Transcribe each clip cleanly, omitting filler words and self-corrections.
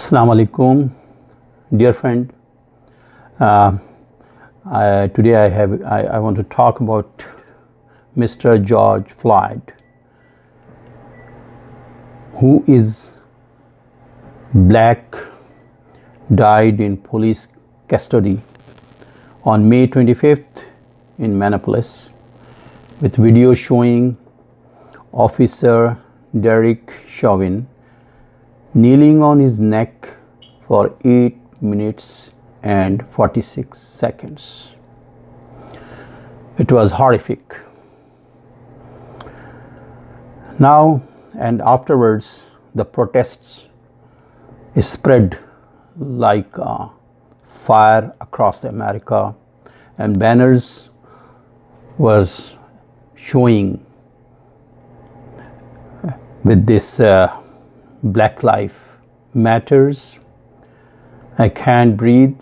Assalamu alaikum, dear friend. Today I want to talk about Mr. George Floyd, who is black, died in police custody on May 25th in Minneapolis, with video showing Officer Derek Chauvin kneeling on his neck for 8 minutes and 46 seconds. It was horrific. Now and afterwards, the protests spread like fire across America, and banners was showing with this Black Life Matters, I can't breathe,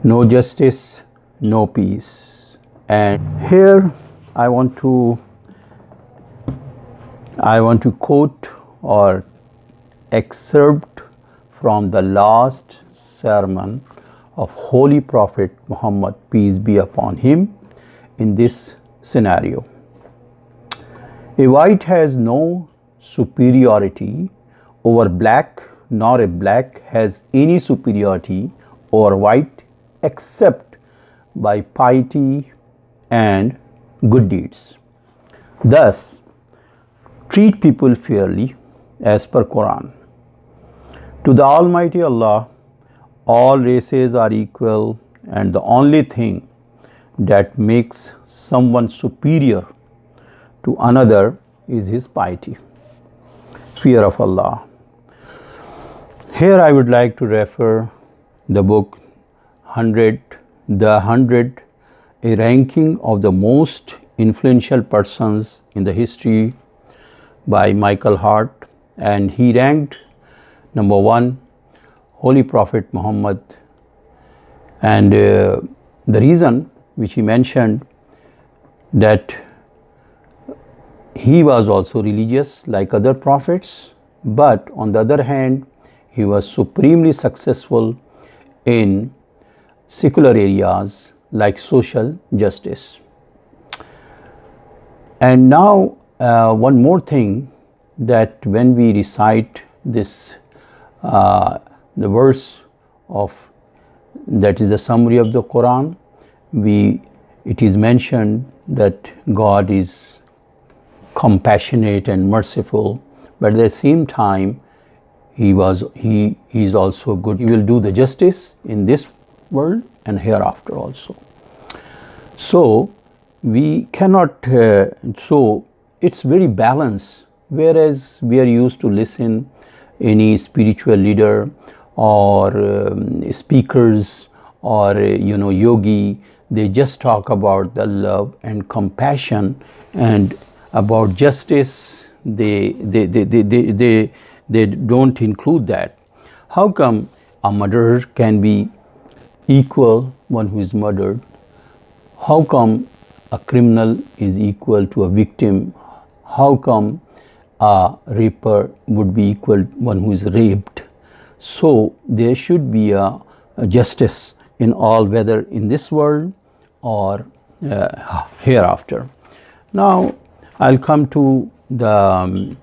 no justice, no peace. And here I want to quote or excerpt from the last sermon of Holy Prophet Muhammad, peace be upon him, in this scenario. A white has no superiority over black, nor a black has any superiority over white except by piety and good deeds. Thus, treat people fairly as per Quran. To the Almighty Allah, all races are equal, and the only thing that makes someone superior to another is his piety, fear of Allah. Here I would like to refer the book 100, a ranking of the most influential persons in the history by Michael Hart, and he ranked number 1 Holy Prophet Muhammad, and the reason which he mentioned that he was also religious like other prophets, but on the other hand he was supremely successful in secular areas like social justice. And now one more thing, that when we recite this the verse of that is the summary of the Quran, it is mentioned that God is compassionate and merciful, but at the same time he is also good. He will do the justice in this world and hereafter also. So we cannot so it's very balanced, whereas we are used to listen any spiritual leader or speakers or yogi, they just talk about the love and compassion, and about justice they don't include that. How come a murderer can be equal one who is murdered? How come a criminal is equal to a victim? How come a raper would be equal one who is raped? So there should be a justice in all, whether in this world or hereafter. Now I'll come to the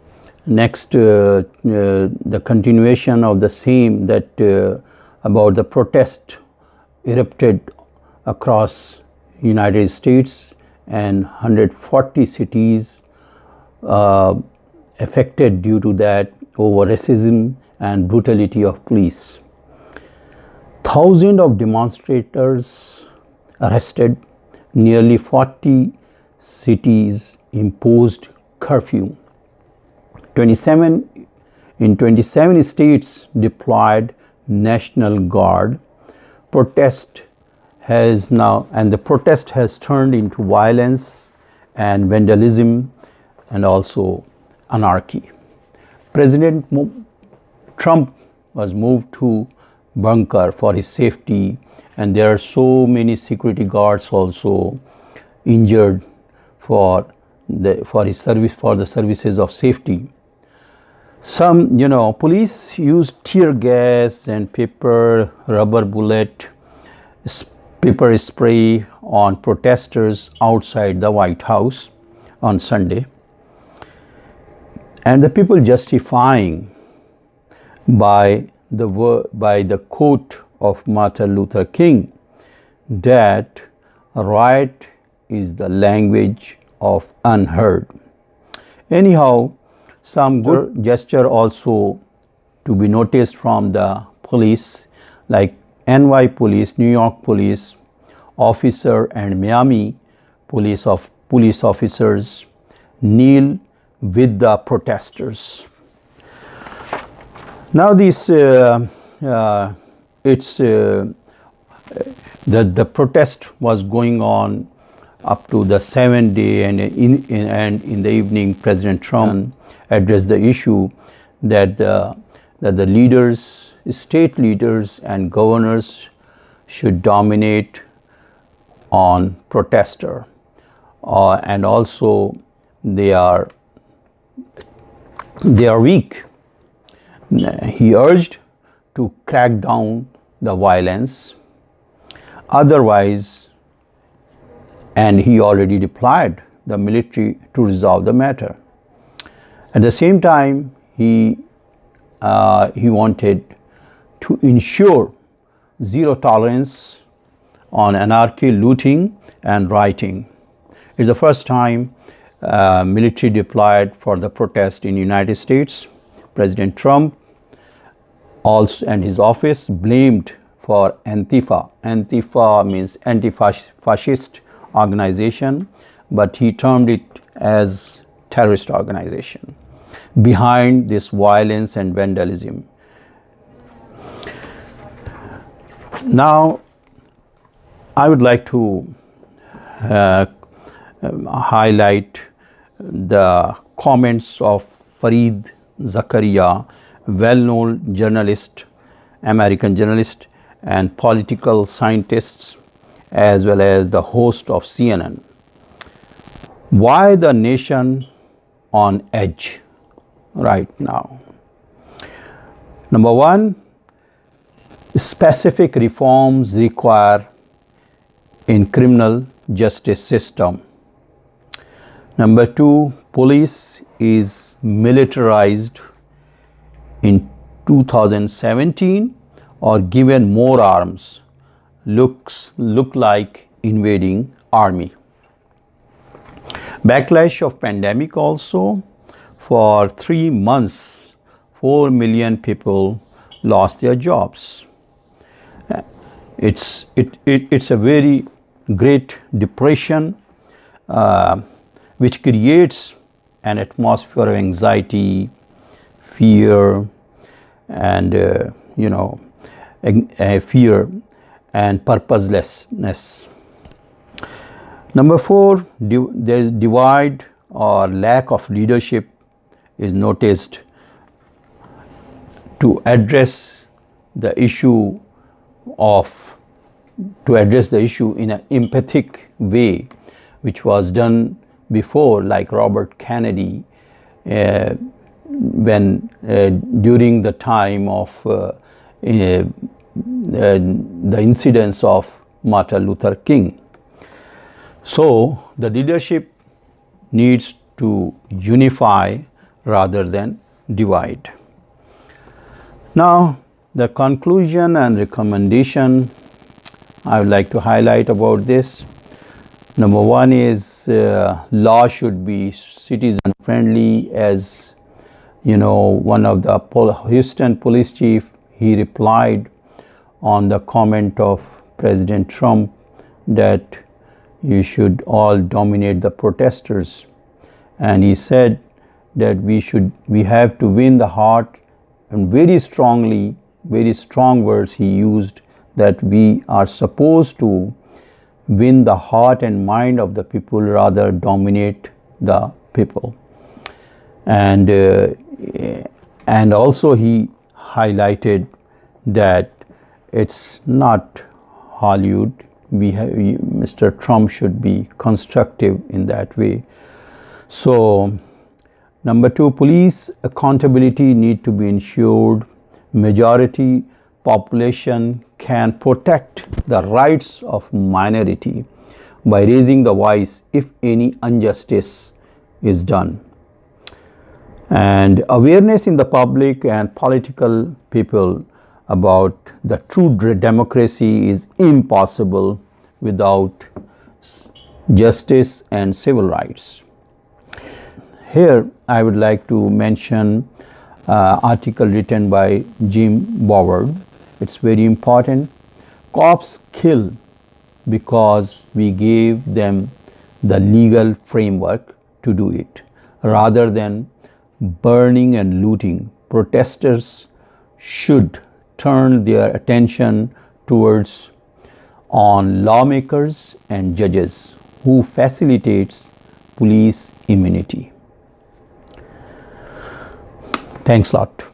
next the continuation of the same, that about the protest erupted across United States, and 140 cities affected due to that over racism and brutality of police. Thousands of demonstrators arrested, nearly 40 cities imposed curfew. 27 states deployed National Guard. The protest has turned into violence and vandalism and also anarchy. President Trump was moved to bunker for his safety, and there are so many security guards also injured for the services of safety. Some, police used tear gas and rubber bullet, pepper spray on protesters outside the White House on Sunday, and the people justifying by the quote of Martin Luther King that a riot is the language of unheard. Anyhow, some good gesture also to be noticed from the police, like NY police, New York police officer and Miami police officers kneel with the protesters. Now this the protest was going on up to the 7th day, and in the evening President Trump addressed the issue that the leaders, state leaders and governors should dominate on protester, and also they are weak. He urged to crack down the violence, otherwise, and he already deployed the military to resolve the matter. At the same time, he wanted to ensure zero tolerance on anarchy, looting and rioting. It's the first time military deployed for the protest in United States. President Trump also and his office blamed for Antifa. Antifa means anti-fascist organization, but he termed it as terrorist organization behind this violence and vandalism. Now, I would like to highlight the comments of Fareed Zakria, well-known journalist, American journalist and political scientist, as well as the host of CNN. Why the nation on edge right now? Number one, specific reforms require in criminal justice system. Number two, police is militarized in 2017 or given more arms, look like invading army. Backlash of pandemic also. For 3 months, 4 million people lost their jobs. It's a very great depression which creates an atmosphere of anxiety, fear, and fear and purposelessness. Number four, there is divide or lack of leadership is noticed to address the issue in an empathic way, which was done before, like Robert Kennedy when during the time of the incidents of Martin Luther King. So the leadership needs to unify rather than divide. Now, the conclusion and recommendation I would like to highlight about this. Number one is law should be citizen friendly. As one of the Houston police chief, he replied on the comment of President Trump that you should all dominate the protesters, and he said that we have to win the heart, and very strong words he used, that we are supposed to win the heart and mind of the people rather dominate the people. And also he highlighted that it's not Hollywood. Mr. Trump should be constructive in that way. So Number two, police accountability need to be ensured. Majority population can protect the rights of minority by raising the voice if any injustice is done. And awareness in the public and political people about the true democracy is impossible without justice and civil rights. Here I would like to mention article written by Jim Boward. It's very important. Cops kill because we gave them the legal framework to do it. Rather than burning and looting, protesters should turn their attention towards on lawmakers and judges who facilitates police immunity. Thanks a lot.